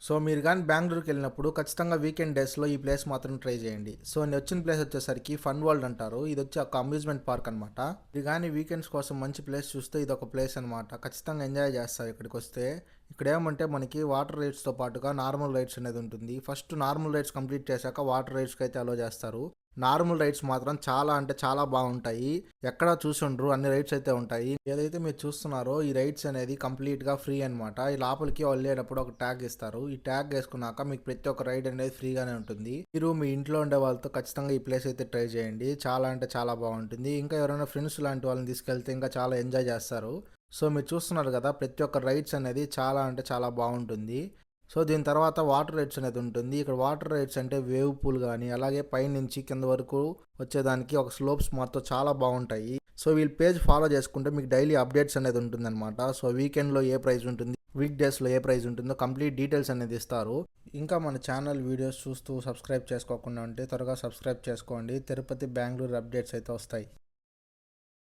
So మీరు గాని బెంగుళూరుకెళ్ళినప్పుడు ఖచ్చితంగా వీకెండ్ డేస్‌లో ఈ ప్లేస్ మాత్రం ట్రై చేయండి. సో నేనొచ్చిన ప్లేస్ వచ్చేసరికి ఫన్ వరల్డ్ అంటారు. ఇదొచ్చి ఒక అమ్యూజ్‌మెంట్ పార్క్ అనమాట. మీరు గాని వీకెండ్స్ కోసం మంచి ప్లేస్ చూస్తే ఇదొక ప్లేస్ అనమాట. ఖచ్చితంగా ఎంజాయ్ చేస్తారు ఇక్కడికొస్తే. ఇక్కడేమంటే మనకి వాటర్ రైడ్స్‌తో పాటుగా నార్మల్ రైడ్స్ అనేది ఉంటుంది. ఫస్ట్ నార్మల్ రైడ్స్ కంప్లీట్ చేశాక వాటర్ రైడ్స్‌కైతే అలో చేస్తారు. నార్మల్ రైడ్స్ మాత్రం చాలా అంటే చాలా బాగుంటాయి. ఎక్కడా చూసుండరు అన్ని రైడ్స్ అయితే ఉంటాయి. ఏదైతే మీరు చూస్తున్నారో ఈ రైడ్స్ అనేది కంప్లీట్‌గా ఫ్రీ అనమాట. ఈ లోపలికి వెళ్ళేటప్పుడు ఒక ట్యాగ్ ఇస్తారు. ఈ ట్యాగ్ ఏసుకున్నాక మీకు ప్రతి ఒక్క రైడ్ అనేది ఫ్రీగానే ఉంటుంది. మీరు మీ ఇంట్లో ఉండే వాళ్ళతో ఖచ్చితంగా ఈ ప్లేస్ అయితే ట్రై చేయండి. చాలా అంటే చాలా బాగుంటుంది. ఇంకా ఎవరైనా ఫ్రెండ్స్ లాంటి వాళ్ళని తీసుకెళ్తే ఇంకా చాలా ఎంజాయ్ చేస్తారు. సో మీరు చూస్తున్నారు కదా! ప్రతి ఒక్క రైడ్స్ అనేది చాలా అంటే చాలా బాగుంటుంది. సో దీని తర్వాత వాటర్ రైడ్స్ అనేది ఉంటుంది. ఇక్కడ వాటర్ రైడ్స్ అంటే వేవ్ పూల్ గాని, అలాగే పైనుంచి కింద వరకు వచ్చేదానికి ఒక స్లోప్స్ మొత్తం చాలా బావుంటాయి. సో వీళ్ళ పేజ్ ఫాలో చేసుకుంటే మీకు డైలీ అప్డేట్స్ అనేది ఉంటుందన్నమాట. సో వీకెండ్‌లో ఏ ప్రైస్ ఉంటుంది, వీక్ డేస్‌లో ఏ ప్రైస్ ఉంటుందో కంప్లీట్ డీటెయిల్స్ అనేది ఇస్తారు. ఇంకా మన ఛానల్ వీడియోస్ చూస్తూ సబ్స్క్రైబ్ చేసుకోకుండా ఉంటే త్వరగా సబ్స్క్రైబ్ చేసుకోండి. తిరుపతి, బెంగుళూరు అప్డేట్స్ అయితే వస్తాయి.